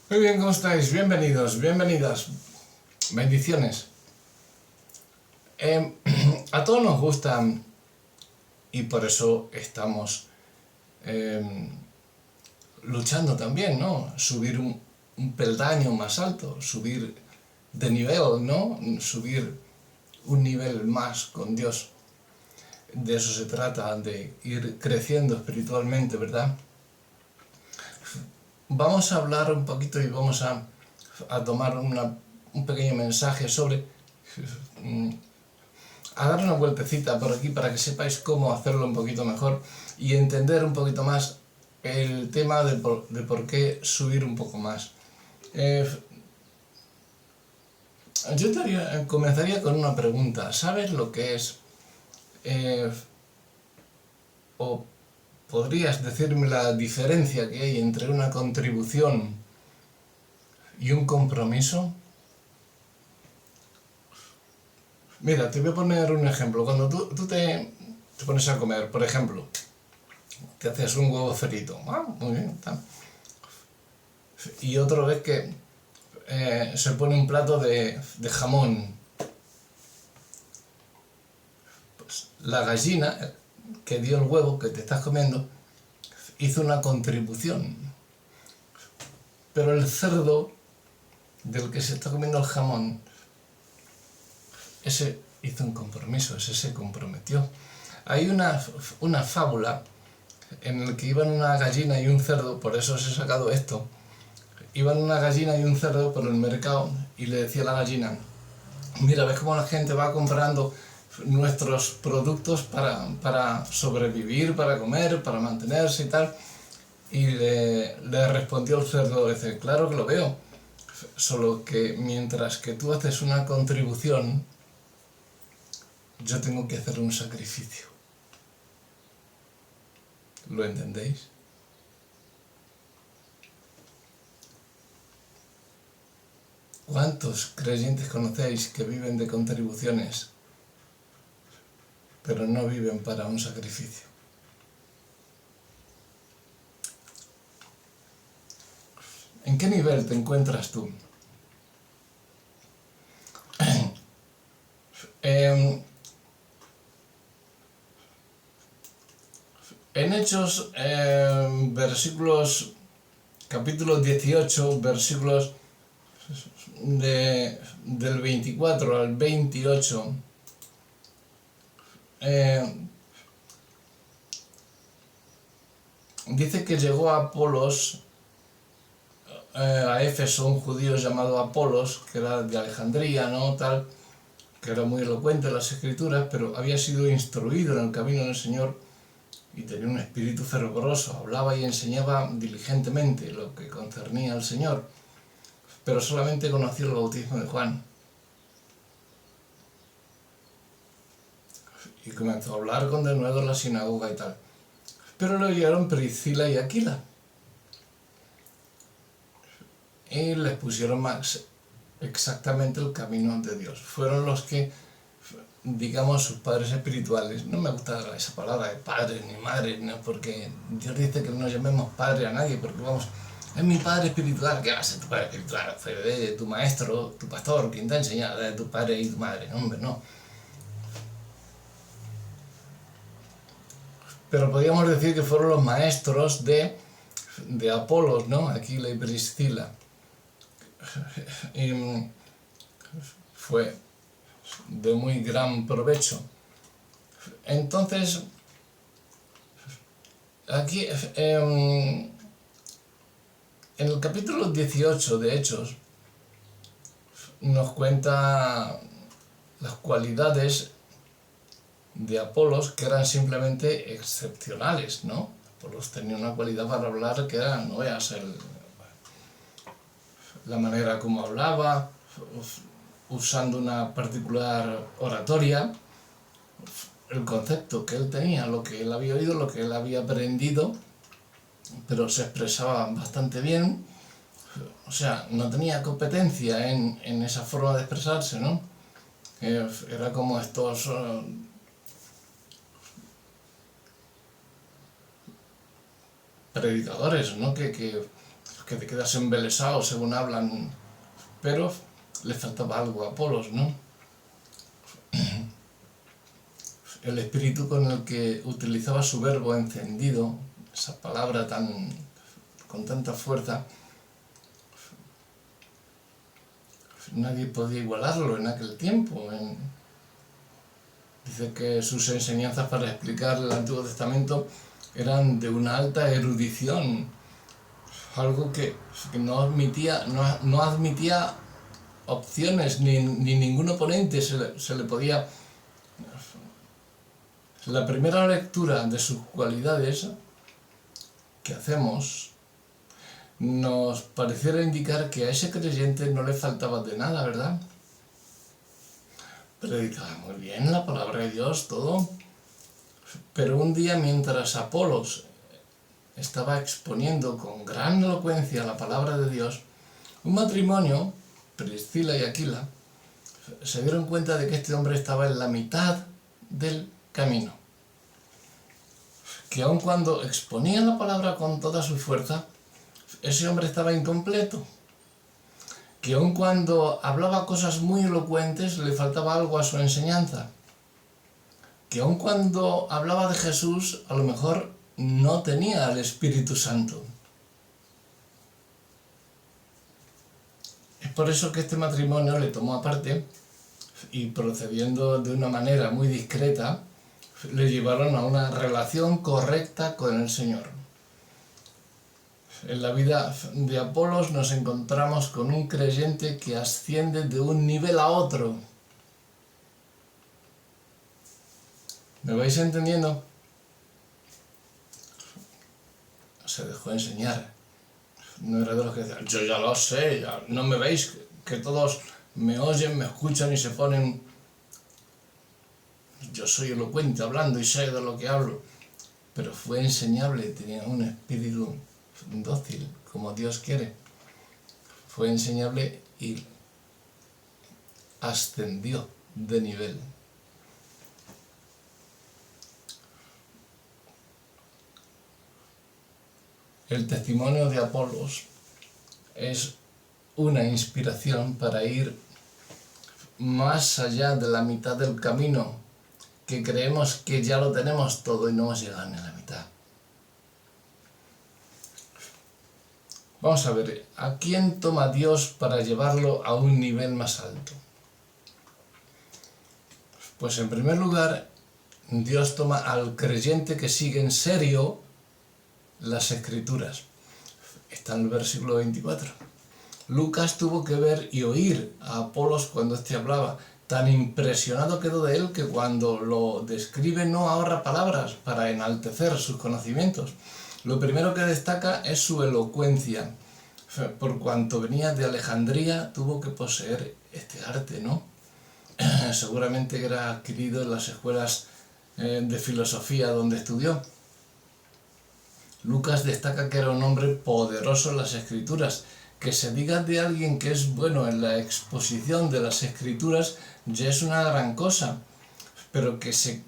Muy bien, ¿cómo estáis? Bienvenidos, bienvenidas. Bendiciones. Eh, a todos nos gusta y por eso estamos eh, luchando también, ¿no? Subir un peldaño más alto, subir de nivel, ¿no? Subir un nivel más con Dios. De eso se trata, de ir creciendo espiritualmente, ¿verdad? Vamos a hablar un poquito y vamos a tomar un pequeño mensaje sobre a dar una vueltecita por aquí para que sepáis cómo hacerlo un poquito mejor y entender un poquito más el tema de por qué subir un poco más. Yo comenzaría con una pregunta. ¿Sabes lo que es, o podrías decirme la diferencia que hay entre una contribución y un compromiso? Mira, te voy a poner un ejemplo. Cuando tú te pones a comer, por ejemplo, te haces un huevo frito. Ah, muy bien, está. Y otra vez que se pone un plato de jamón. Pues la gallina que dio el huevo que te estás comiendo hizo una contribución. Pero el cerdo del que se está comiendo el jamón, ese hizo un compromiso, ese se comprometió. Hay una fábula en la que iban una gallina y un cerdo, por eso os he sacado esto. Iban una gallina y un cerdo por el mercado y le decía a la gallina: mira, ves cómo la gente va comprando nuestros productos para sobrevivir, para comer, para mantenerse y tal. Y le respondió el cerdo, dice: claro que lo veo, solo que mientras que tú haces una contribución, yo tengo que hacer un sacrificio. ¿Lo entendéis? ¿Cuántos creyentes conocéis que viven de contribuciones, pero no viven para un sacrificio? ¿En qué nivel te encuentras tú? En Hechos, capítulo 18, versículos del 24 al 28, dice que llegó a Apolos, a Éfeso, un judío llamado Apolos, que era de Alejandría, ¿no? Tal, que era muy elocuente en las escrituras, pero había sido instruido en el camino del Señor y tenía un espíritu fervoroso, hablaba y enseñaba diligentemente lo que concernía al Señor, pero solamente conoció el bautismo de Juan. Y comenzó a hablar con denuedo en la sinagoga y tal. Pero lo oyeron Priscila y Aquila. Y les pusieron más exactamente el camino de Dios. Fueron los que, digamos, sus padres espirituales. No me gusta esa palabra de padres ni madres, ¿no? Porque Dios dice que no llamemos padre a nadie, porque vamos, es mi padre espiritual. ¿Qué va a ser tu padre espiritual? Fue de tu maestro, tu pastor, quien te ha enseñado, de tu padre y tu madre. No, hombre, no. Pero podríamos decir que fueron los maestros de Apolos, ¿no? Aquila y Priscila. Y fue de muy gran provecho. Entonces, aquí, en el capítulo 18 de Hechos, nos cuenta las cualidades de Apolos, que eran simplemente excepcionales, ¿no? Apolos tenía una cualidad para hablar que era, no veas, la manera como hablaba, usando una particular oratoria, el concepto que él tenía, lo que él había oído, lo que él había aprendido, pero se expresaba bastante bien. O sea, no tenía competencia en esa forma de expresarse, ¿no? Era como estos predicadores, ¿no? Que que te quedas embelesado según hablan, pero le faltaba algo a Apolos, ¿no? El espíritu con el que utilizaba su verbo encendido, esa palabra con tanta fuerza, nadie podía igualarlo en aquel tiempo. Dice que sus enseñanzas para explicar el Antiguo Testamento eran de una alta erudición, algo que no admitía opciones, ni ningún oponente se le podía. La primera lectura de sus cualidades que hacemos nos pareciera indicar que a ese creyente no le faltaba de nada, ¿verdad? Predicaba muy bien la palabra de Dios, todo. Pero un día, mientras Apolos estaba exponiendo con gran elocuencia la palabra de Dios, un matrimonio, Priscila y Aquila, se dieron cuenta de que este hombre estaba en la mitad del camino. Que aun cuando exponía la palabra con toda su fuerza, ese hombre estaba incompleto. Que aun cuando hablaba cosas muy elocuentes, le faltaba algo a su enseñanza. Que aun cuando hablaba de Jesús, a lo mejor no tenía el Espíritu Santo. Es por eso que este matrimonio le tomó aparte y, procediendo de una manera muy discreta, le llevaron a una relación correcta con el Señor. En la vida de Apolos nos encontramos con un creyente que asciende de un nivel a otro. ¿Me vais entendiendo? Se dejó enseñar. No era de los que decían, yo ya lo sé, ya no me veis, que todos me oyen, me escuchan y se ponen. Yo soy elocuente hablando y sé de lo que hablo. Pero fue enseñable, tenía un espíritu dócil, como Dios quiere. Fue enseñable y ascendió de nivel. El testimonio de Apolos es una inspiración para ir más allá de la mitad del camino, que creemos que ya lo tenemos todo y no hemos llegado ni a la mitad. Vamos a ver, ¿a quién toma Dios para llevarlo a un nivel más alto? Pues en primer lugar, Dios toma al creyente que sigue en serio las Escrituras. Está en el versículo 24. Lucas tuvo que ver y oír a Apolos cuando éste hablaba. Tan impresionado quedó de él que cuando lo describe no ahorra palabras para enaltecer sus conocimientos. Lo primero que destaca es su elocuencia. Por cuanto venía de Alejandría, tuvo que poseer este arte, ¿no? Seguramente que era adquirido en las escuelas de filosofía donde estudió. Lucas destaca que era un hombre poderoso en las Escrituras. Que se diga de alguien que es bueno en la exposición de las Escrituras ya es una gran cosa, pero que se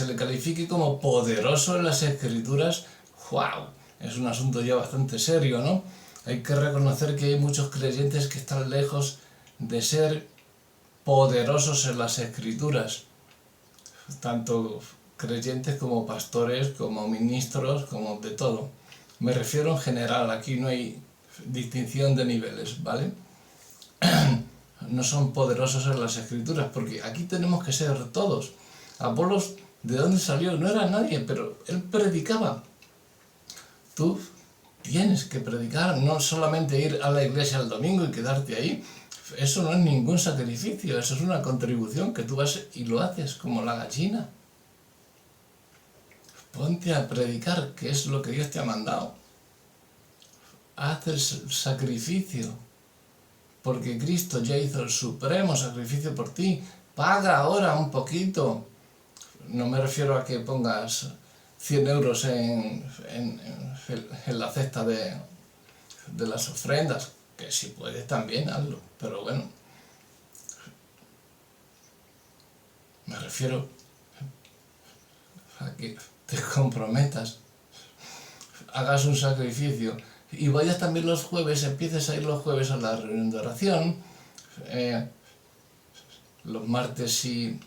le califique como poderoso en las Escrituras, ¡wow! Es un asunto ya bastante serio, ¿no? Hay que reconocer que hay muchos creyentes que están lejos de ser poderosos en las Escrituras, tanto creyentes como pastores, como ministros, como de todo. Me refiero en general, aquí no hay distinción de niveles, ¿vale? No son poderosos en las Escrituras, porque aquí tenemos que ser todos. Apolos, ¿de dónde salió? No era nadie, pero él predicaba. Tú tienes que predicar, no solamente ir a la iglesia el domingo y quedarte ahí. Eso no es ningún sacrificio, eso es una contribución que tú vas y lo haces como la gallina. Ponte a predicar, que es lo que Dios te ha mandado. Haz el sacrificio, porque Cristo ya hizo el supremo sacrificio por ti. Paga ahora un poquito. No me refiero a que pongas 100 euros en la cesta de las ofrendas, que si puedes también hazlo, pero bueno, me refiero a que te comprometas, hagas un sacrificio y vayas también los jueves, empieces a ir los jueves a la reunión de oración, los martes si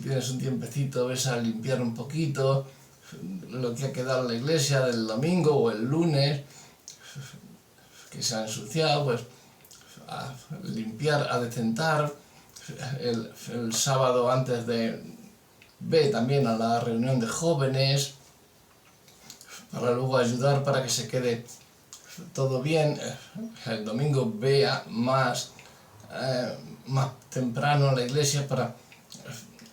tienes un tiempecito ves a limpiar un poquito lo que ha quedado en la iglesia del domingo o el lunes, que se ha ensuciado, pues a limpiar, a decentar. El sábado antes ve también a la reunión de jóvenes, para luego ayudar para que se quede todo bien. El domingo vea más temprano a la iglesia para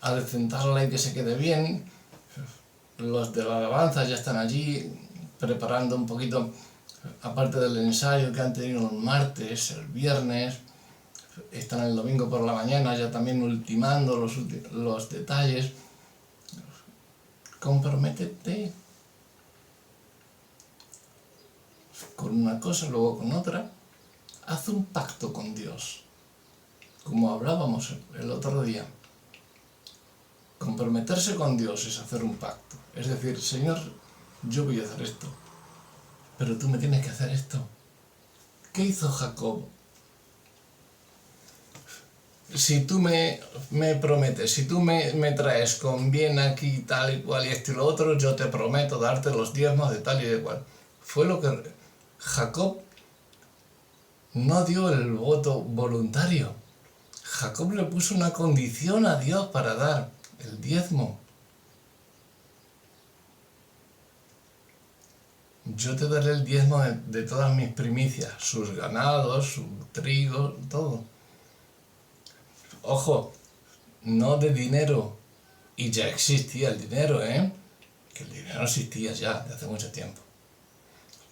adecentarla y que se quede bien. Los de la alabanza ya están allí preparando un poquito, aparte del ensayo que han tenido el martes, el viernes, están el domingo por la mañana ya también ultimando los detalles. Comprométete con una cosa, luego con otra. Haz un pacto con Dios, como hablábamos el otro día. Comprometerse con Dios es hacer un pacto. Es decir, Señor, yo voy a hacer esto, pero tú me tienes que hacer esto. ¿Qué hizo Jacob? Si tú me prometes, si tú me traes con bien aquí tal y cual y esto y lo otro, yo te prometo darte los diezmos de tal y de cual. Fue lo que Jacob no dio el voto voluntario. Jacob le puso una condición a Dios para dar el diezmo. Yo te daré el diezmo de todas mis primicias, sus ganados, su trigo, todo. Ojo, no de dinero. Y ya existía el dinero, que el dinero existía ya de hace mucho tiempo.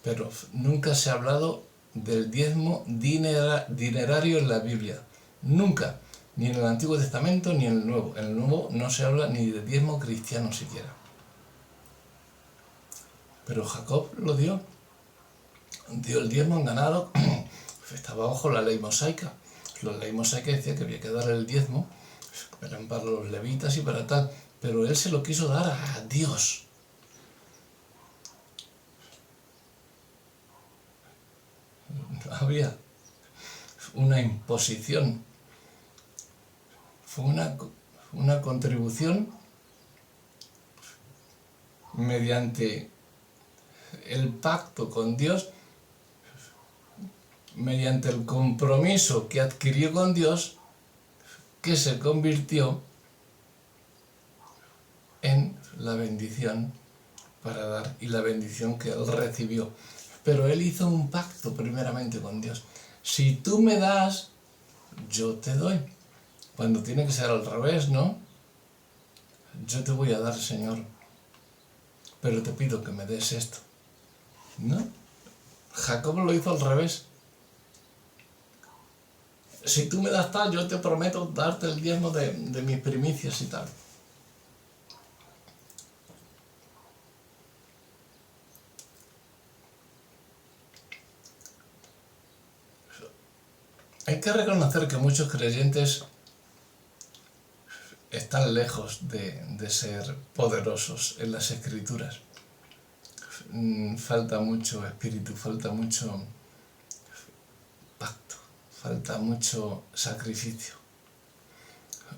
Pero nunca se ha hablado del diezmo dinerario en la Biblia. Nunca. Ni en el Antiguo Testamento ni en el Nuevo. En el Nuevo no se habla ni de diezmo cristiano siquiera. Pero Jacob lo dio. Dio el diezmo en ganado. Estaba bajo la ley mosaica. La ley mosaica decía que había que dar el diezmo. Eran para los levitas y para tal. Pero él se lo quiso dar a Dios. No había una imposición. Fue una contribución mediante el pacto con Dios, mediante el compromiso que adquirió con Dios, que se convirtió en la bendición para dar y la bendición que él recibió. Pero él hizo un pacto primeramente con Dios. Si tú me das, yo te doy. Cuando tiene que ser al revés, ¿no? Yo te voy a dar, Señor, pero te pido que me des esto. ¿No? Jacob lo hizo al revés. Si tú me das tal, yo te prometo darte el diezmo de mis primicias y tal. Hay que reconocer que muchos creyentes están lejos de ser poderosos en las escrituras. Falta mucho espíritu, falta mucho pacto, falta mucho sacrificio.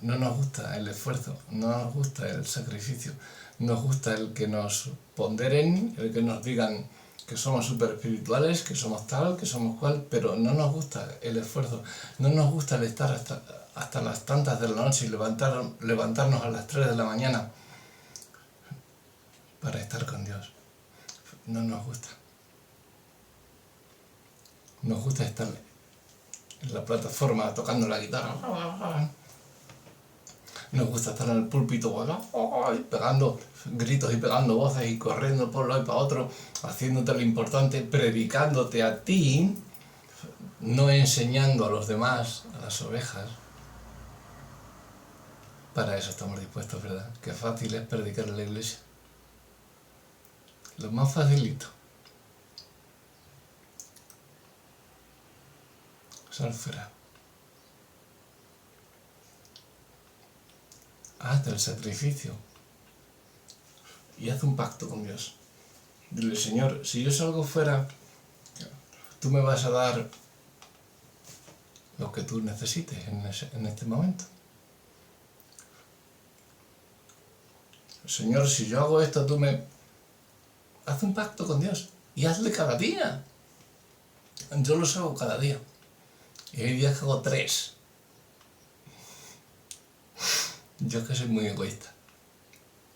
No nos gusta el esfuerzo, no nos gusta el sacrificio, nos gusta el que nos ponderen, el que nos digan que somos súper espirituales, que somos tal, que somos cual, pero no nos gusta el esfuerzo, no nos gusta el estar hasta las tantas de la noche y levantarnos a las 3 de la mañana para estar con Dios. No nos gusta. Nos gusta estar en la plataforma tocando la guitarra. Nos gusta estar en el púlpito pegando gritos y pegando voces y corriendo por un lado y para otro, haciéndote lo importante, predicándote a ti, no enseñando a los demás, a las ovejas. Para eso estamos dispuestos, ¿verdad? Qué fácil es predicar en la iglesia. Lo más facilito. Sal fuera. Haz el sacrificio. Y haz un pacto con Dios. Dile, Señor, si yo salgo fuera tú me vas a dar lo que tú necesites en este momento. Señor, si yo hago esto, tú me... Haz un pacto con Dios y hazle cada día. Yo los hago cada día. Y hay días que hago 3. Yo es que soy muy egoísta.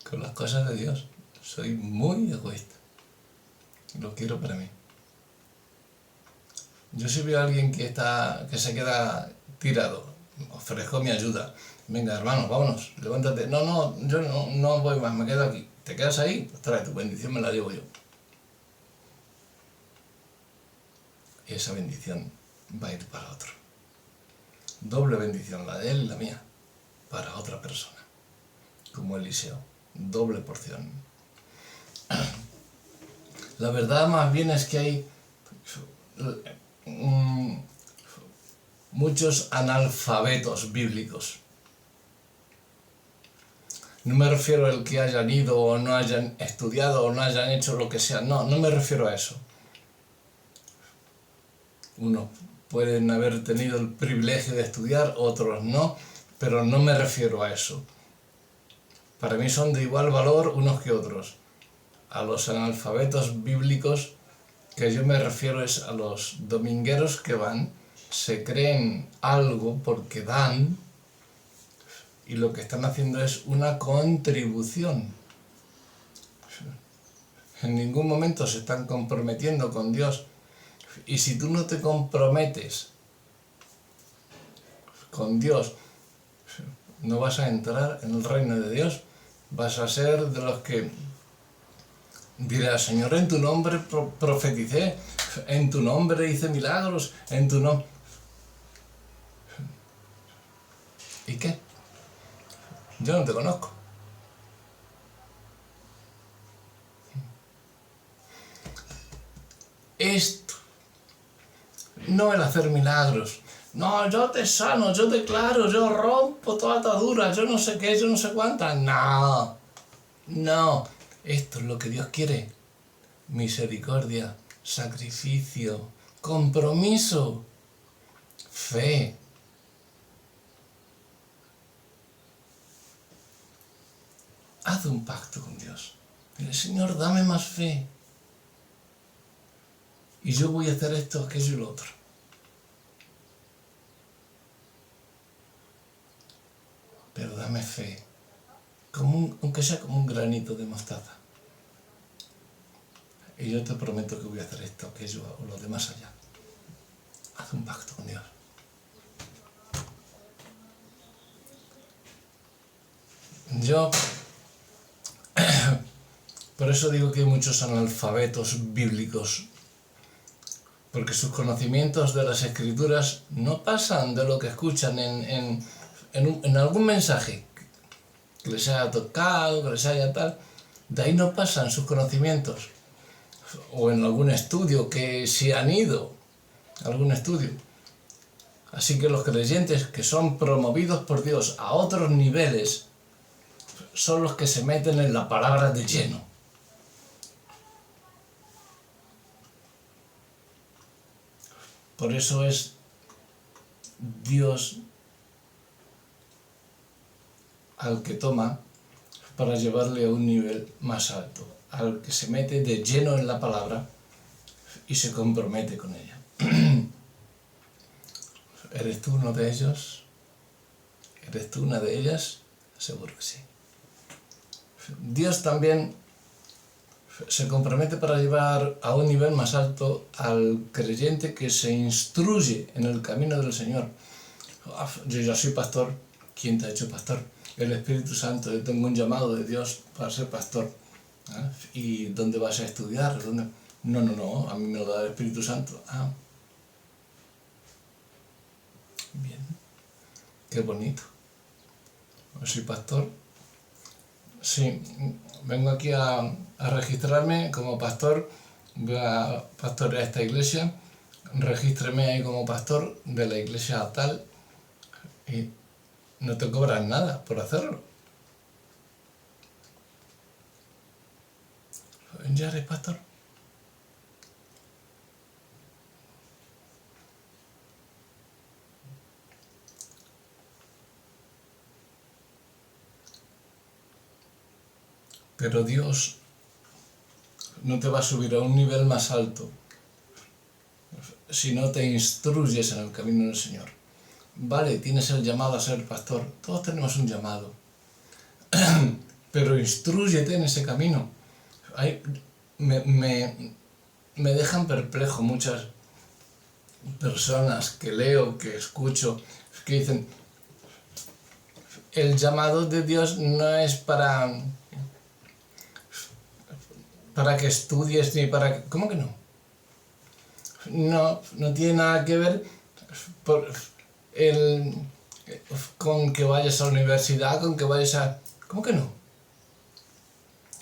Con las cosas de Dios soy muy egoísta. Lo quiero para mí. Yo si veo a alguien que se queda tirado, ofrezco mi ayuda. Venga, hermano, vámonos, levántate. No, yo no voy más, me quedo aquí. ¿Te quedas ahí? Pues trae tu bendición, me la llevo yo. Y esa bendición va a ir para otro. Doble bendición, la de él y la mía, para otra persona. Como Eliseo, doble porción. La verdad más bien es que hay muchos analfabetos bíblicos. No me refiero al que hayan ido o no hayan estudiado o no hayan hecho lo que sea. No me refiero a eso. Unos pueden haber tenido el privilegio de estudiar, otros no, pero no me refiero a eso. Para mí son de igual valor unos que otros. A los analfabetos bíblicos que yo me refiero es a los domingueros que van, se creen algo porque dan y lo que están haciendo es una contribución. En ningún momento se están comprometiendo con Dios. Y si tú no te comprometes con Dios, no vas a entrar en el reino de Dios. Vas a ser de los que dirás, Señor, en tu nombre profeticé, en tu nombre hice milagros, en tu nombre... ¿Y qué? Yo no te conozco. Esto, no el hacer milagros. No, yo te sano, yo declaro, yo rompo toda atadura, yo no sé qué, yo no sé cuántas. No. Esto es lo que Dios quiere. Misericordia, sacrificio, compromiso, fe. Haz un pacto con Dios. Dile, Señor, dame más fe. Y yo voy a hacer esto, aquello y lo otro. Pero dame fe. Aunque sea como un granito de mostaza. Y yo te prometo que voy a hacer esto, aquello o lo demás allá. Haz un pacto con Dios. Yo... Por eso digo que hay muchos analfabetos bíblicos. Porque sus conocimientos de las Escrituras no pasan de lo que escuchan en algún mensaje que les haya tocado, que les haya tal. De ahí no pasan sus conocimientos. O en algún estudio que se han ido, algún estudio. Así que los creyentes que son promovidos por Dios a otros niveles son los que se meten en la palabra de lleno. Por eso es Dios al que toma para llevarle a un nivel más alto, al que se mete de lleno en la palabra y se compromete con ella. ¿Eres tú uno de ellos? ¿Eres tú una de ellas? Seguro que sí. Dios también se compromete para llevar a un nivel más alto al creyente que se instruye en el camino del Señor. Yo ya soy pastor. ¿Quién te ha hecho pastor? El Espíritu Santo. Yo tengo un llamado de Dios para ser pastor. ¿Y dónde vas a estudiar? ¿Dónde? No, a mí me lo da el Espíritu Santo. Bien, qué bonito. Soy pastor. Sí, vengo aquí a registrarme como pastor. Voy a pastorear esta iglesia. Regístreme ahí como pastor de la iglesia tal. Y no te cobran nada por hacerlo. ¿Ya eres pastor? Pero Dios no te va a subir a un nivel más alto si no te instruyes en el camino del Señor. Vale, tienes el llamado a ser pastor, todos tenemos un llamado, pero instrúyete en ese camino. Me dejan perplejo muchas personas que leo, que escucho, que dicen, el llamado de Dios no es para que estudies ni para... ¿Cómo que no? No tiene nada que ver con que vayas a la universidad, con que vayas a... ¿Cómo que no?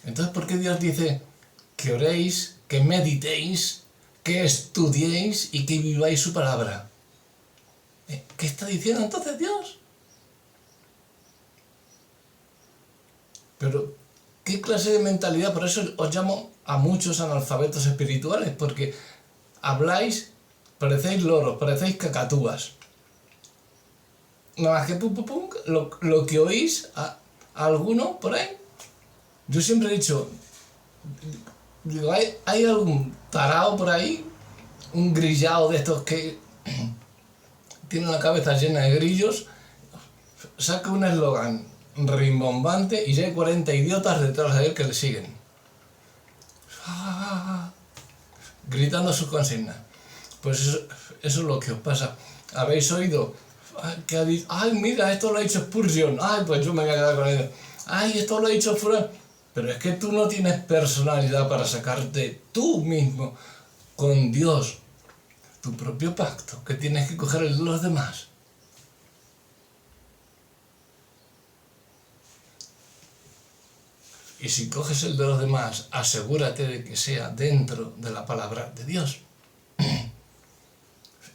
Entonces, ¿por qué Dios dice que oréis, que meditéis, que estudiéis y que viváis su palabra? ¿Qué está diciendo entonces Dios? Pero, ¿qué clase de mentalidad? Por eso os llamo a muchos analfabetos espirituales, porque habláis, parecéis loros, parecéis cacatúas. Nada más que lo que oís a alguno por ahí. Yo siempre he dicho, digo, ¿hay algún tarao por ahí? Un grillao de estos que tiene la cabeza llena de grillos, saca un eslogan rimbombante y ya hay 40 idiotas detrás de él que le siguen. Gritando sus consignas. Pues eso es lo que os pasa. ¿Habéis oído que ha dicho, ay, mira, esto lo ha dicho Spurgeon? Ay, pues yo me voy a quedar con él. Ay, esto lo ha dicho Fulano. Pero es que tú no tienes personalidad para sacarte tú mismo con Dios tu propio pacto, que tienes que coger el de los demás. Y si coges el de los demás, asegúrate de que sea dentro de la palabra de Dios.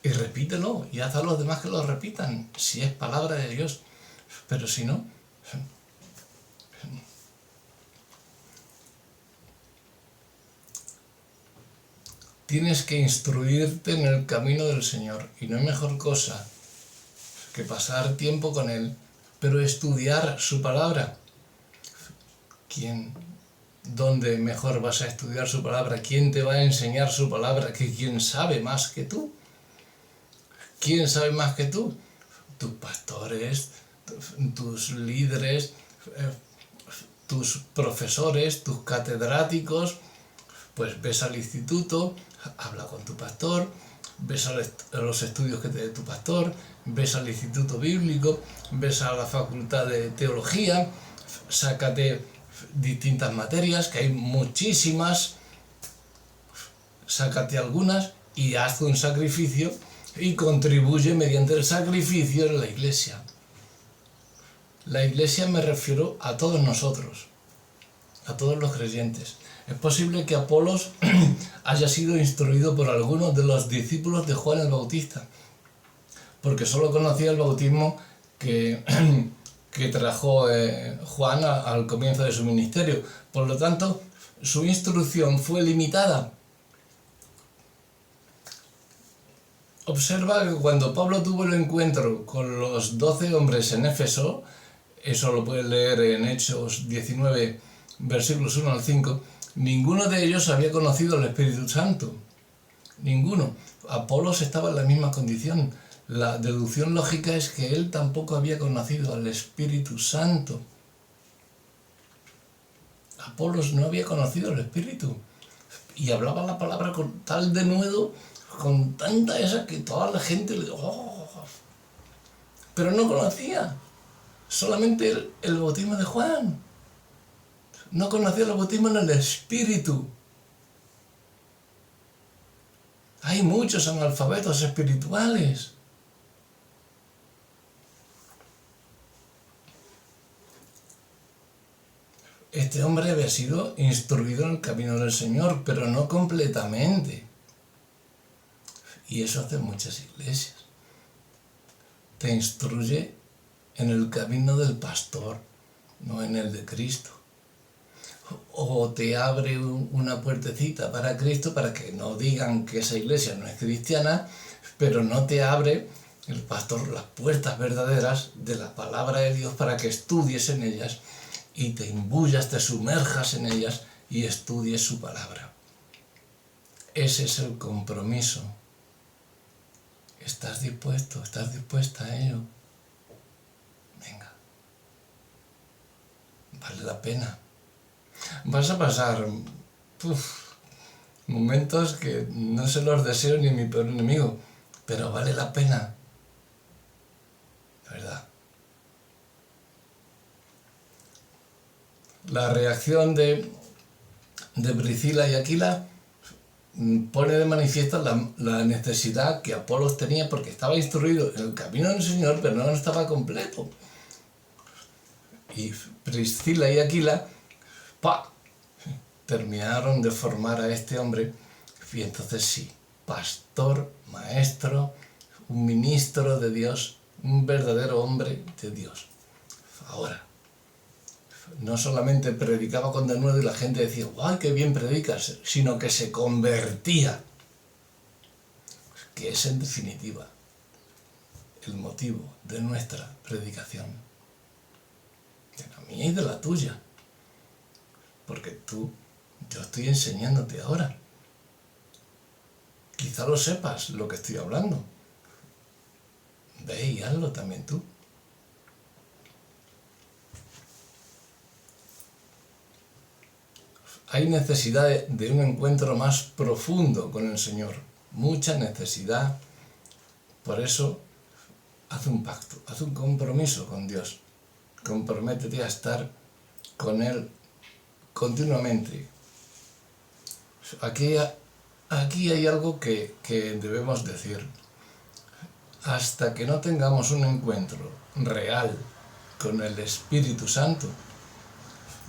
Y repítelo, y haz a los demás que lo repitan, si es palabra de Dios. Pero si no... Tienes que instruirte en el camino del Señor, y no hay mejor cosa que pasar tiempo con Él, pero estudiar su palabra. ¿Dónde mejor vas a estudiar su palabra? ¿Quién te va a enseñar su palabra? ¿Quién sabe más que tú? ¿Quién sabe más que tú? Tus pastores, tus líderes, tus profesores, tus catedráticos. Pues ves al instituto, habla con tu pastor, ves a los estudios que te dé tu pastor, ves al instituto bíblico, ves a la facultad de teología, sácate distintas materias, que hay muchísimas, sácate algunas y haz un sacrificio y contribuye mediante el sacrificio en la iglesia. La iglesia me refiero a todos nosotros, a todos los creyentes. Es posible que Apolos haya sido instruido por algunos de los discípulos de Juan el Bautista, porque solo conocía el bautismo que trajo Juan al comienzo de su ministerio. Por lo tanto, su instrucción fue limitada. Observa que cuando Pablo tuvo el encuentro con los 12 hombres en Éfeso, eso lo puedes leer en Hechos 19, versículos 1 al 5, ninguno de ellos había conocido el Espíritu Santo. Ninguno. Apolos estaba en la misma condición. La deducción lógica es que él tampoco había conocido al Espíritu Santo. Apolos no había conocido el Espíritu. Y hablaba la palabra con tal denuedo, con tanta esa que toda la gente le... Pero no conocía. Solamente el bautismo de Juan. No conocía el bautismo en el Espíritu. Hay muchos analfabetos espirituales. Este hombre había sido instruido en el camino del Señor, pero no completamente. Y eso hace muchas iglesias. Te instruye en el camino del pastor, no en el de Cristo. O te abre una puertecita para Cristo para que no digan que esa iglesia no es cristiana, pero no te abre el pastor las puertas verdaderas de la palabra de Dios para que estudies en ellas y te imbuyas, te sumerjas en ellas y estudies su palabra. Ese es el compromiso. ¿Estás dispuesto? ¿Estás dispuesta a ello? Venga. Vale la pena. Vas a pasar momentos que no se los deseo ni a mi peor enemigo, pero vale la pena. De verdad. La reacción de Priscila y Aquila pone de manifiesto la necesidad que Apolos tenía, porque estaba instruido en el camino del Señor, pero no estaba completo. Y Priscila y Aquila terminaron de formar a este hombre, y entonces sí, pastor, maestro, un ministro de Dios, un verdadero hombre de Dios. Ahora, no solamente predicaba con denuedo y la gente decía, ¡guau, qué bien predicas!, sino que se convertía, que es en definitiva el motivo de nuestra predicación, de la mía y de la tuya, porque yo estoy enseñándote ahora. Quizá lo sepas lo que estoy hablando. Ve y hazlo también tú. Hay necesidad de un encuentro más profundo con el Señor. Mucha necesidad. Por eso, haz un pacto, haz un compromiso con Dios. Comprométete a estar con Él continuamente. Aquí hay algo que debemos decir. Hasta que no tengamos un encuentro real con el Espíritu Santo,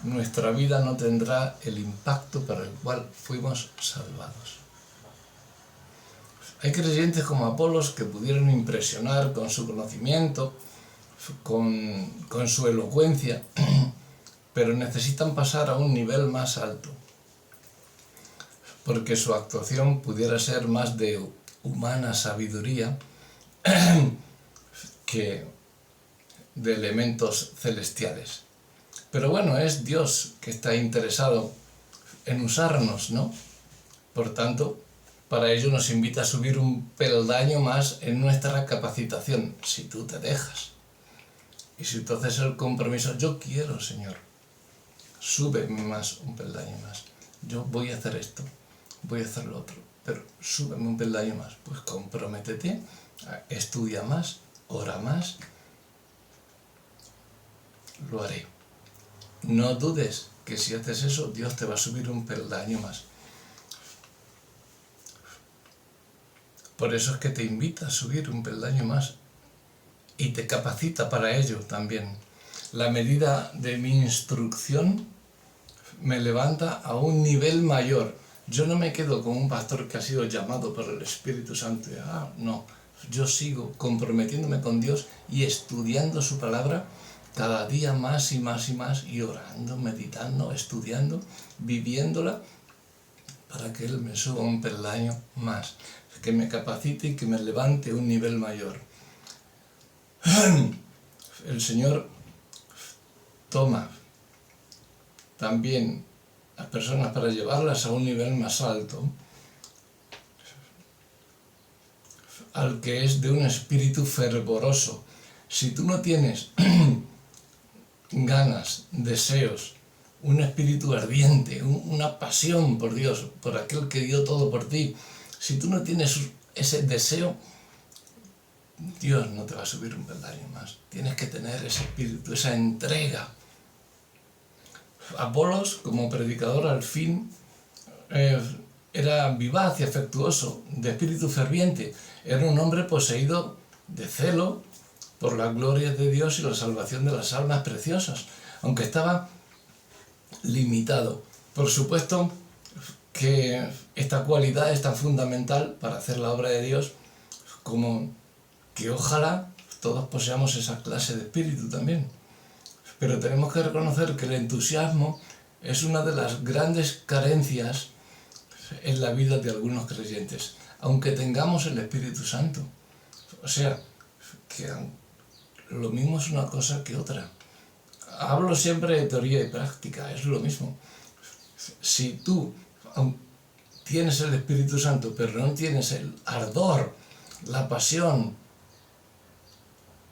nuestra vida no tendrá el impacto para el cual fuimos salvados. Hay creyentes como Apolos que pudieron impresionar con su conocimiento, con su elocuencia, pero necesitan pasar a un nivel más alto, porque su actuación pudiera ser más de humana sabiduría que de elementos celestiales. Pero bueno, es Dios que está interesado en usarnos, ¿no? Por tanto, para ello nos invita a subir un peldaño más en nuestra capacitación, si tú te dejas. Y si tú haces el compromiso, yo quiero, Señor, súbeme más, un peldaño más. Yo voy a hacer esto, voy a hacer lo otro, pero súbeme un peldaño más. Pues comprométete, estudia más, ora más, lo haré. No dudes que si haces eso, Dios te va a subir un peldaño más. Por eso es que te invita a subir un peldaño más y te capacita para ello también. La medida de mi instrucción me levanta a un nivel mayor. Yo no me quedo con un pastor que ha sido llamado por el Espíritu Santo. No, yo sigo comprometiéndome con Dios y estudiando su palabra cada día más y más y más, y orando, meditando, estudiando, viviéndola, para que Él me suba un peldaño más, que me capacite y que me levante a un nivel mayor. El Señor toma también a personas para llevarlas a un nivel más alto, al que es de un espíritu fervoroso. Si tú no tienes ganas, deseos, un espíritu ardiente, una pasión por Dios, por aquel que dio todo por ti, si tú no tienes ese deseo, Dios no te va a subir un peldaño más. Tienes que tener ese espíritu, esa entrega. Apolos, como predicador, al fin era vivaz y afectuoso, de espíritu ferviente. Era un hombre poseído de celo por la gloria de Dios y la salvación de las almas preciosas, aunque estaba limitado. Por supuesto que esta cualidad es tan fundamental para hacer la obra de Dios como que ojalá todos poseamos esa clase de espíritu también. Pero tenemos que reconocer que el entusiasmo es una de las grandes carencias en la vida de algunos creyentes, aunque tengamos el Espíritu Santo. O sea, que lo mismo es una cosa que otra. hablo siempre de teoría y práctica, es lo mismo. Si tú tienes el Espíritu Santo, pero no tienes el ardor, la pasión,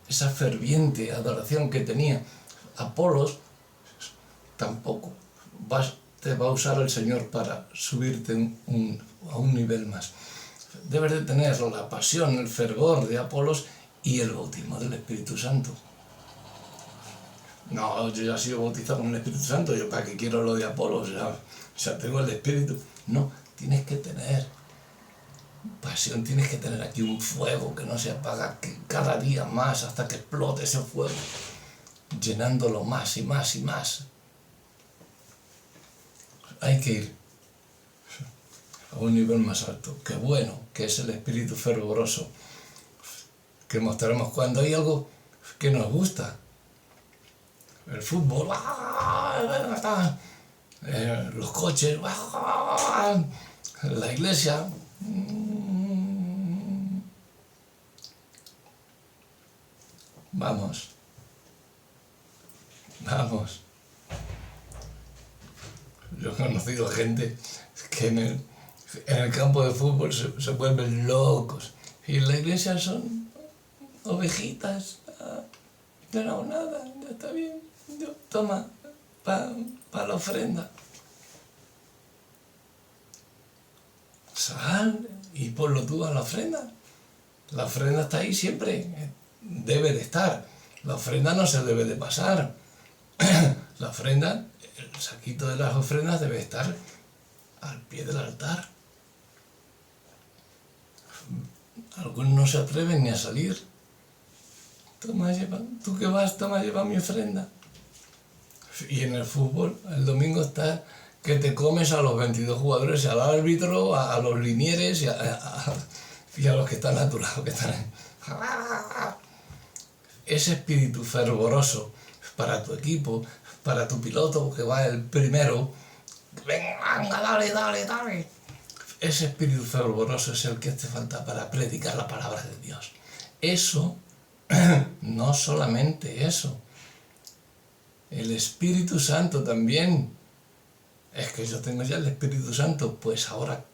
esa ferviente adoración que tenía Apolos, tampoco te va a usar el Señor para subirte a un nivel más. Debes de tener la pasión, el fervor de Apolos y el bautismo del Espíritu Santo. No, yo ya he sido bautizado con el Espíritu Santo, yo para qué quiero lo de Apolos, ya tengo el Espíritu. No, tienes que tener pasión, tienes que tener aquí un fuego que no se apaga, que cada día más hasta que explote ese fuego, llenándolo más y más y más. Hay que ir a un nivel más alto. Qué bueno que es el espíritu fervoroso que mostraremos cuando hay algo que nos gusta. El fútbol, los coches, la iglesia. Vamos. Yo he conocido gente que en el campo de fútbol se vuelven locos. Y en la iglesia son ovejitas. Yo no hago nada, ya está bien. Toma, para la ofrenda. Sal y ponlo tú a la ofrenda. La ofrenda está ahí siempre, debe de estar. La ofrenda no se debe de pasar. La ofrenda, el saquito de las ofrendas debe estar al pie del altar. Algunos no se atreven ni a salir. Toma, lleva, tú que vas, toma, lleva mi ofrenda. Y en el fútbol, el domingo está que te comes a los 22 jugadores, al árbitro, a los linieres y a los que están a tu lado, que están ahí. Ese espíritu fervoroso para tu equipo, para tu piloto que va el primero, venga, dale. Ese espíritu fervoroso es el que hace falta para predicar la palabra de Dios. Eso, no solamente eso, el Espíritu Santo también. Es que yo tengo ya el Espíritu Santo, pues ahora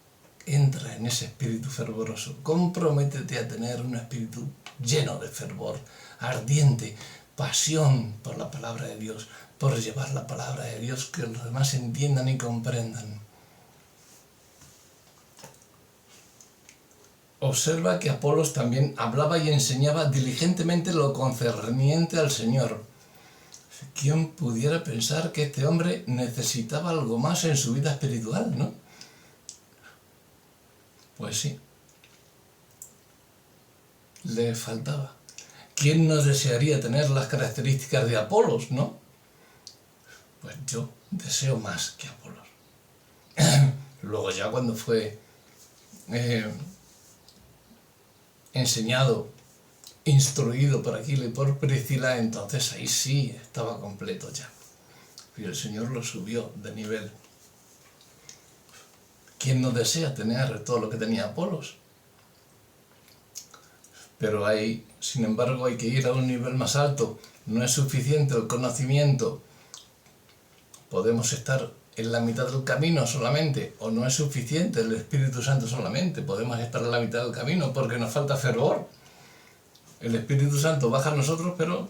entra en ese espíritu fervoroso. Comprométete a tener un espíritu lleno de fervor, ardiente, pasión por la palabra de Dios, por llevar la palabra de Dios, que los demás entiendan y comprendan. Observa que Apolos también hablaba y enseñaba diligentemente lo concerniente al Señor. ¿Quién pudiera pensar que este hombre necesitaba algo más en su vida espiritual, no? Pues sí, le faltaba. ¿Quién no desearía tener las características de Apolos, no? Pues yo deseo más que Apolos. Luego ya cuando fue enseñado, instruido por Aquila y por Priscila, entonces ahí sí estaba completo ya. Y el Señor lo subió de nivel. ¿Quién no desea tener todo lo que tenía Apolos? Pero sin embargo, hay que ir a un nivel más alto. No es suficiente el conocimiento. Podemos estar en la mitad del camino solamente, o no es suficiente el Espíritu Santo solamente. Podemos estar en la mitad del camino porque nos falta fervor. El Espíritu Santo baja a nosotros, pero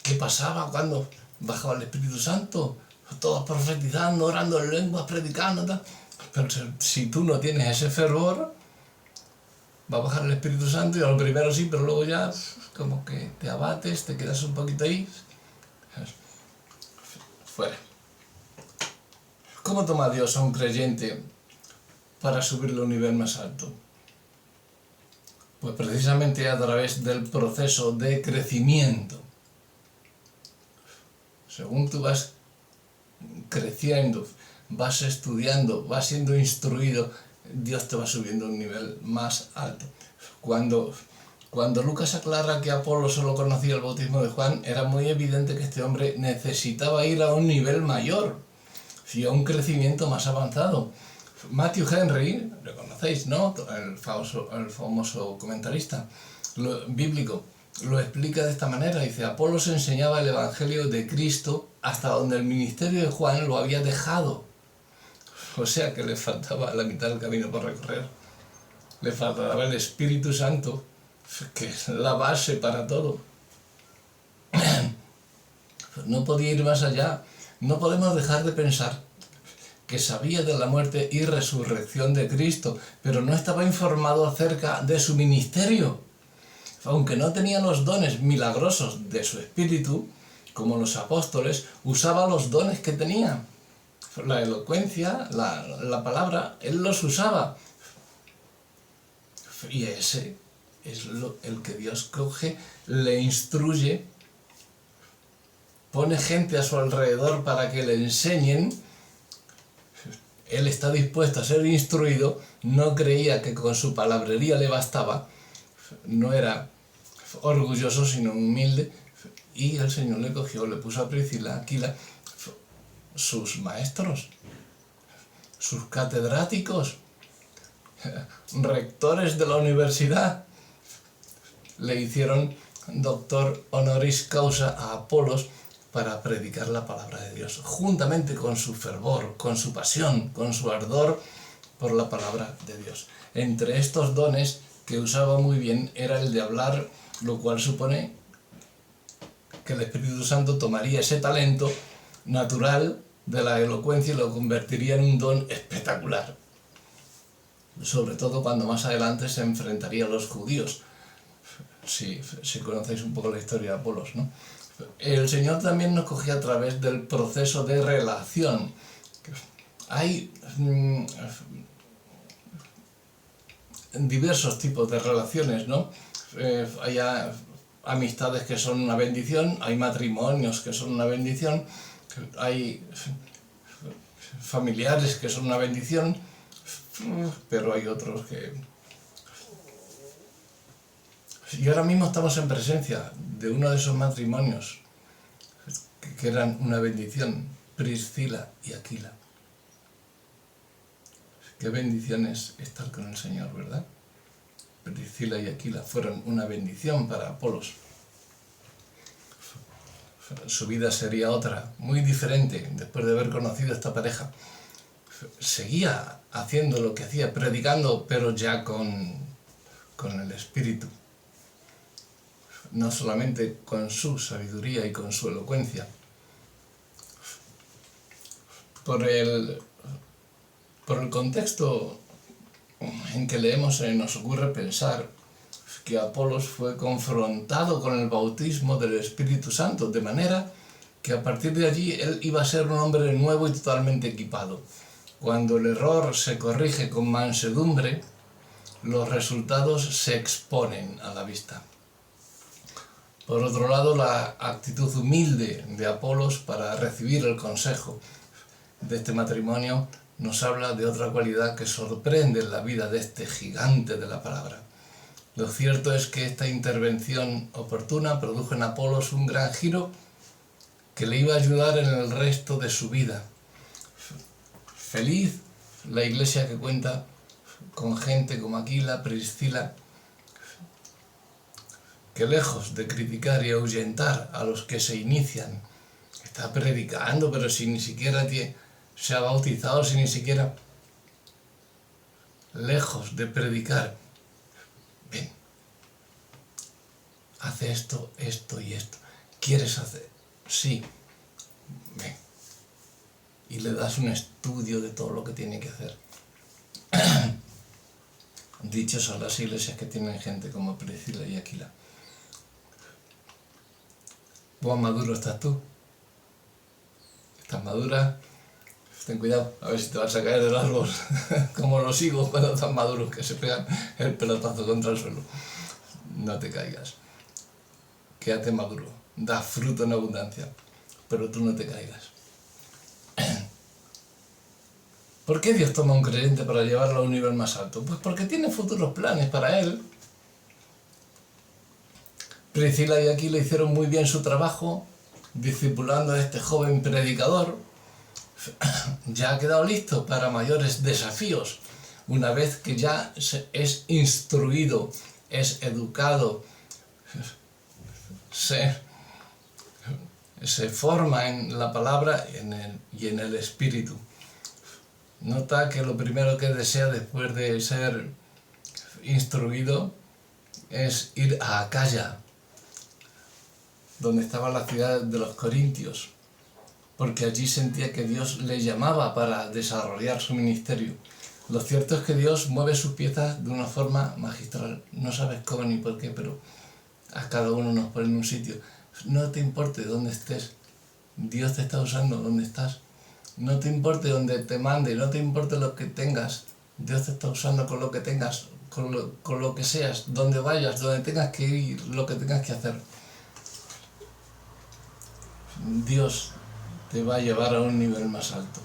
¿qué pasaba cuando bajaba el Espíritu Santo? Todos profetizando, orando en lenguas, predicando, tal. Pero si tú no tienes ese fervor, va a bajar el Espíritu Santo y a lo primero sí, pero luego ya como que te abates, te quedas un poquito ahí. Fuera. ¿Cómo toma Dios a un creyente para subirlo a un nivel más alto? Pues precisamente a través del proceso de crecimiento. Según tú vas creciendo, vas estudiando, vas siendo instruido, Dios te va subiendo a un nivel más alto. Cuando Lucas aclara que Apolo solo conocía el bautismo de Juan, era muy evidente que este hombre necesitaba ir a un nivel mayor, y a un crecimiento más avanzado. Matthew Henry, lo conocéis, ¿no? El famoso comentarista bíblico, lo explica de esta manera. Dice, Apolos enseñaba el Evangelio de Cristo hasta donde el ministerio de Juan lo había dejado. O sea que le faltaba la mitad del camino por recorrer. Le faltaba el Espíritu Santo, que es la base para todo. No podía ir más allá. No podemos dejar de pensar que sabía de la muerte y resurrección de Cristo, pero no estaba informado acerca de su ministerio. Aunque no tenía los dones milagrosos de su espíritu, como los apóstoles, usaba los dones que tenía. La elocuencia, la palabra, él los usaba. Y ese es el que Dios coge, le instruye, pone gente a su alrededor para que le enseñen. Él está dispuesto a ser instruido, no creía que con su palabrería le bastaba, no era orgulloso sino humilde, y el Señor le cogió, le puso a Priscila, Aquila, sus maestros, sus catedráticos, rectores de la universidad, le hicieron doctor honoris causa a Apolos para predicar la palabra de Dios, juntamente con su fervor, con su pasión, con su ardor por la palabra de Dios. Entre estos dones que usaba muy bien era el de hablar, lo cual supone que el Espíritu Santo tomaría ese talento natural de la elocuencia y lo convertiría en un don espectacular. Sobre todo cuando más adelante se enfrentaría a los judíos, si conocéis un poco la historia de Apolos, ¿no? El Señor también nos cogía a través del proceso de relación. Hay diversos tipos de relaciones, ¿no? Hay amistades que son una bendición, hay matrimonios que son una bendición, hay familiares que son una bendición, pero hay otros que... Y ahora mismo estamos en presencia de uno de esos matrimonios que eran una bendición, Priscila y Aquila. Qué bendición es estar con el Señor, ¿verdad? Priscila y Aquila fueron una bendición para Apolos. Su vida sería otra, muy diferente, después de haber conocido a esta pareja. Seguía haciendo lo que hacía, predicando, pero ya con el Espíritu. No solamente con su sabiduría y con su elocuencia. Por el contexto en que leemos, nos ocurre pensar que Apolos fue confrontado con el bautismo del Espíritu Santo, de manera que a partir de allí él iba a ser un hombre nuevo y totalmente equipado. Cuando el error se corrige con mansedumbre, los resultados se exponen a la vista. Por otro lado, la actitud humilde de Apolos para recibir el consejo de este matrimonio nos habla de otra cualidad que sorprende en la vida de este gigante de la palabra. Lo cierto es que esta intervención oportuna produjo en Apolos un gran giro que le iba a ayudar en el resto de su vida. Feliz la iglesia que cuenta con gente como Aquila, Priscila, que lejos de criticar y ahuyentar a los que se inician, está predicando, pero si ni siquiera se ha bautizado, si ni siquiera... Lejos de predicar, ven, haz esto, esto y esto. ¿Quieres hacer? Sí, ven. Y le das un estudio de todo lo que tiene que hacer. Dichos son las iglesias que tienen gente como Priscila y Aquila. ¿Cuán maduro estás tú? ¿Estás madura? Ten cuidado, a ver si te vas a caer del árbol, como los higos cuando están maduros, que se pegan el pelotazo contra el suelo. No te caigas. Quédate maduro, da fruto en abundancia, pero tú no te caigas. ¿Por qué Dios toma a un creyente para llevarlo a un nivel más alto? Pues porque tiene futuros planes para él. Priscila y Aquila hicieron muy bien su trabajo, discipulando a este joven predicador. Ya ha quedado listo para mayores desafíos, una vez que ya es instruido, es educado, se forma en la palabra y en el espíritu. Nota que lo primero que desea después de ser instruido es ir a Acaya, donde estaba la ciudad de los Corintios, porque allí sentía que Dios le llamaba para desarrollar su ministerio. Lo cierto es que Dios mueve sus piezas de una forma magistral. No sabes cómo ni por qué, pero a cada uno nos pone en un sitio. No te importe dónde estés, Dios te está usando donde estás. No te importe donde te mande, no te importe lo que tengas, Dios te está usando con lo que tengas, con lo que seas, donde vayas, donde tengas que ir, lo que tengas que hacer. Dios te va a llevar a un nivel más alto.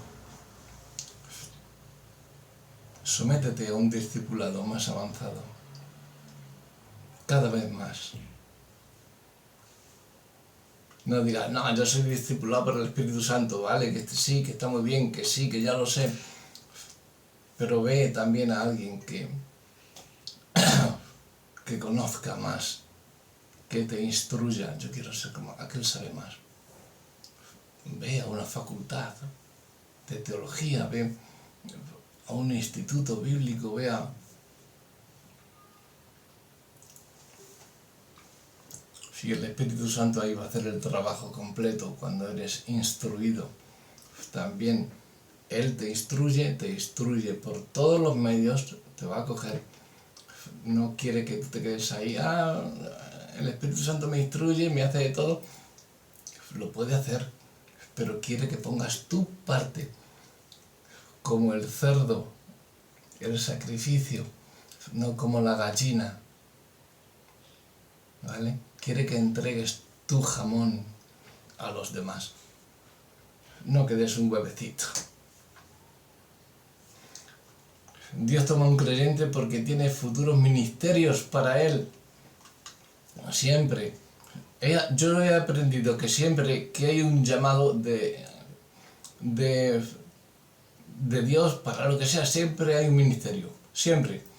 Sométete a un discipulado más avanzado, cada vez más. No digas, no, yo soy discipulado por el Espíritu Santo, vale, que sí, que está muy bien, que sí, que ya lo sé. Pero ve también a alguien que conozca más, que te instruya. Yo quiero ser como aquel sabe más. Ve a una facultad de teología, ve a un instituto bíblico, ve a... Si el Espíritu Santo ahí va a hacer el trabajo completo cuando eres instruido. También Él te instruye por todos los medios, te va a coger. No quiere que tú te quedes ahí, el Espíritu Santo me instruye, me hace de todo. Lo puede hacer, pero quiere que pongas tu parte, como el cerdo, el sacrificio, no como la gallina, ¿vale? Quiere que entregues tu jamón a los demás, no que des un huevecito. Dios toma un creyente porque tiene futuros ministerios para él, siempre. Yo he aprendido que siempre que hay un llamado de Dios para lo que sea, siempre hay un ministerio, siempre.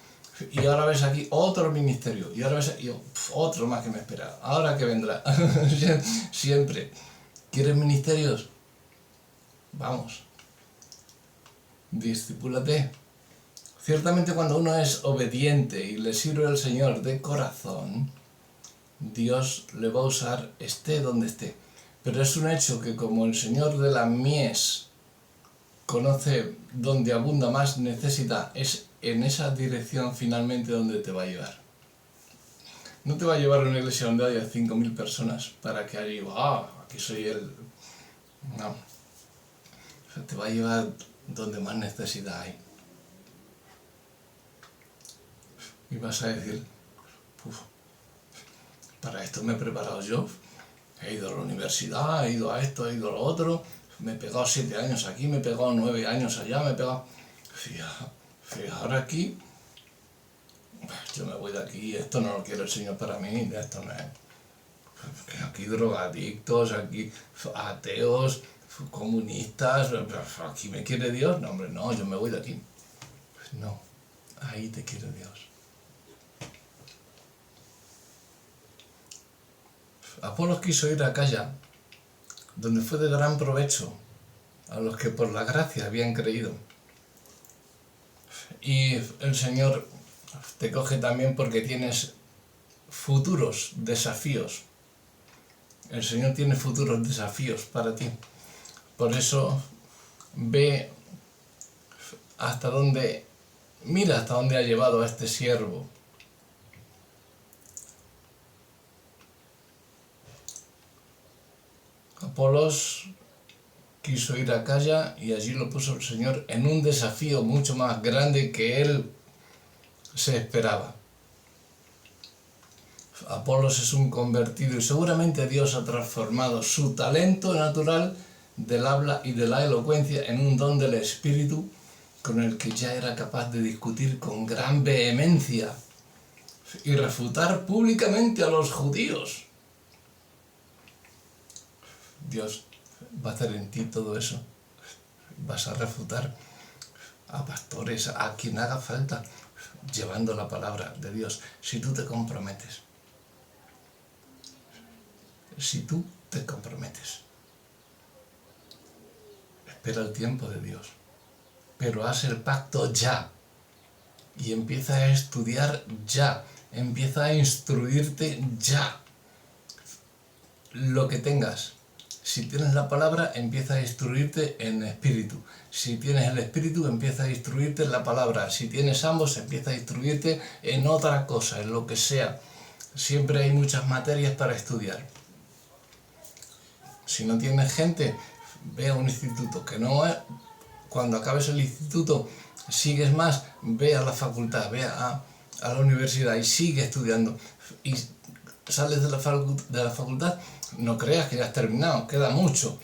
Y ahora ves aquí otro ministerio, y ahora ves aquí otro más que me espera, ahora que vendrá. Siempre. ¿Quieres ministerios? Vamos. Discípulate. Ciertamente cuando uno es obediente y le sirve al Señor de corazón, Dios le va a usar esté donde esté. Pero es un hecho que como el Señor de la mies conoce donde abunda más necesidad, es en esa dirección finalmente donde te va a llevar. No te va a llevar a una iglesia donde haya 5.000 personas para que allí, aquí soy el... No. O sea, te va a llevar donde más necesidad hay. Y vas a decir, para esto me he preparado yo. He ido a la universidad, he ido a esto, he ido a lo otro. Me he pegado 7 años aquí, me he pegado 9 años allá, me he pegado... Ahora aquí, yo me voy de aquí, esto no lo quiere el Señor para mí, esto no es. Aquí drogadictos, aquí ateos, comunistas, aquí me quiere Dios, no hombre, no, yo me voy de aquí. Pues no, ahí te quiere Dios. Apolos quiso ir a Acaya, donde fue de gran provecho a los que por la gracia habían creído. Y el Señor te coge también porque tienes futuros desafíos. El Señor tiene futuros desafíos para ti. Por eso ve hasta dónde, mira hasta dónde ha llevado a este siervo. Apolos quiso ir a Acaya y allí lo puso el Señor en un desafío mucho más grande que él se esperaba. Apolos es un convertido y seguramente Dios ha transformado su talento natural del habla y de la elocuencia en un don del Espíritu con el que ya era capaz de discutir con gran vehemencia y refutar públicamente a los judíos. Dios va a hacer en ti todo eso. Vas a refutar a pastores, a quien haga falta, llevando la palabra de Dios, si tú te comprometes. si tú te comprometes. Espera el tiempo de Dios, pero haz el pacto ya y empieza a estudiar ya, empieza a instruirte ya. Lo que tengas. Si tienes la palabra, empieza a instruirte en espíritu. Si tienes el espíritu, empieza a instruirte en la palabra. Si tienes ambos, empieza a instruirte en otra cosa, en lo que sea. Siempre hay muchas materias para estudiar. Si no tienes gente, ve a un instituto. Que no, cuando acabes el instituto, sigues más, ve a la facultad, ve a la universidad y sigue estudiando. Y sales de la facultad, no creas que ya has terminado, queda mucho.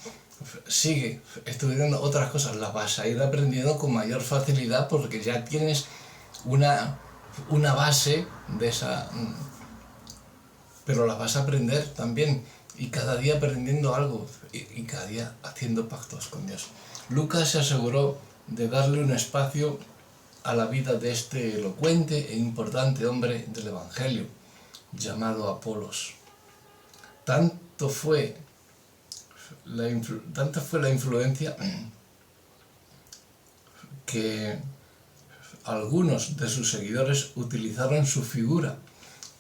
Sigue estudiando otras cosas, las vas a ir aprendiendo con mayor facilidad porque ya tienes una base de esa... Pero las vas a aprender también y cada día aprendiendo algo y cada día haciendo pactos con Dios. Lucas se aseguró de darle un espacio a la vida de este elocuente e importante hombre del Evangelio, llamado Apolos. Tanta fue la influencia que algunos de sus seguidores utilizaron su figura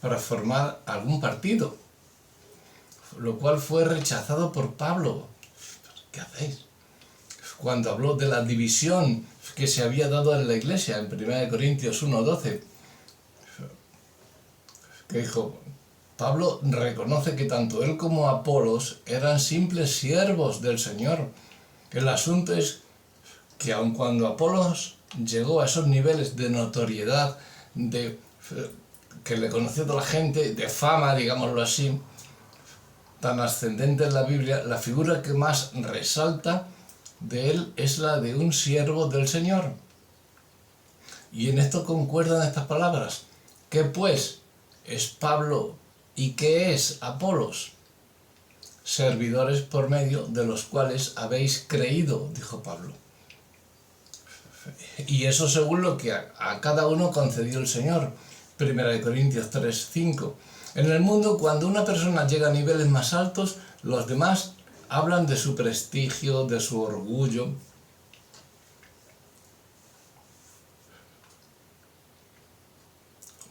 para formar algún partido, lo cual fue rechazado por Pablo. ¿Qué hacéis? Cuando habló de la división que se había dado en la iglesia, en 1 Corintios 1:12, que dijo, Pablo reconoce que tanto él como Apolos eran simples siervos del Señor. El asunto es que aun cuando Apolos llegó a esos niveles de notoriedad, que le conoció toda la gente, de fama, digámoslo así, tan ascendente en la Biblia, la figura que más resalta de él es la de un siervo del Señor. Y en esto concuerdan estas palabras. ¿Qué pues es Pablo y qué es Apolos? Servidores por medio de los cuales habéis creído, dijo Pablo. Y eso según lo que a cada uno concedió el Señor. 1 Corintios 3:5. En el mundo, cuando una persona llega a niveles más altos, los demás hablan de su prestigio, de su orgullo.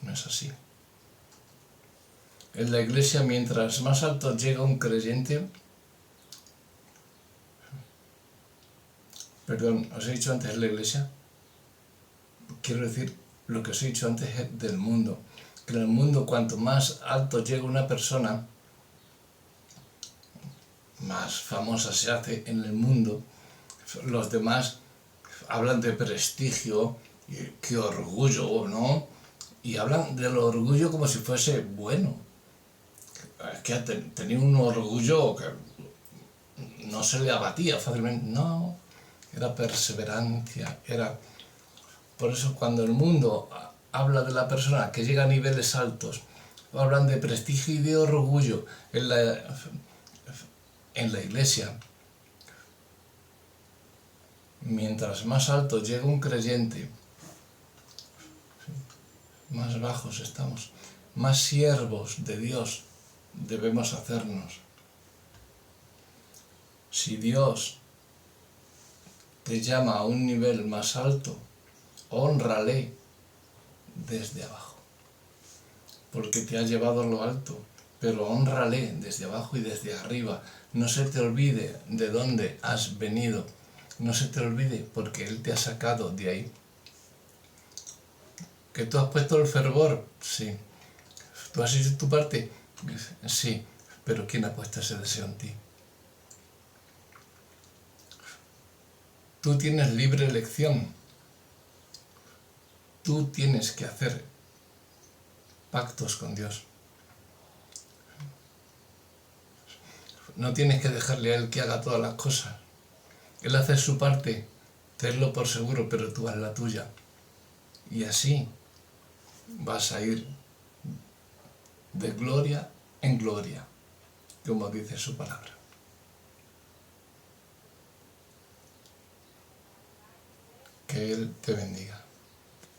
No es así. En la iglesia, mientras más alto llega un creyente... Perdón, os he dicho antes la iglesia. Quiero decir lo que os he dicho antes del mundo. Que en el mundo, cuanto más alto llega una persona, más famosa se hace en el mundo. Los demás hablan de prestigio, qué orgullo, ¿no? Y hablan del orgullo como si fuese bueno. Es que tenía un orgullo que no se le abatía fácilmente. No, era perseverancia, era... Por eso cuando el mundo habla de la persona que llega a niveles altos, hablan de prestigio y de orgullo en la iglesia. Mientras más alto llega un creyente, más bajos estamos, más siervos de Dios debemos hacernos. Si Dios te llama a un nivel más alto, hónrale desde abajo, porque te ha llevado a lo alto, pero hónrale desde abajo y desde arriba. No se te olvide de dónde has venido, no se te olvide porque Él te ha sacado de ahí. ¿Que tú has puesto el fervor? Sí. ¿Tú has hecho tu parte? Sí. Pero ¿quién ha puesto ese deseo en ti? Tú tienes libre elección. Tú tienes que hacer pactos con Dios. No tienes que dejarle a Él que haga todas las cosas. Él hace su parte, tenlo por seguro, pero tú haz la tuya. Y así vas a ir de gloria en gloria, como dice su palabra. Que Él te bendiga.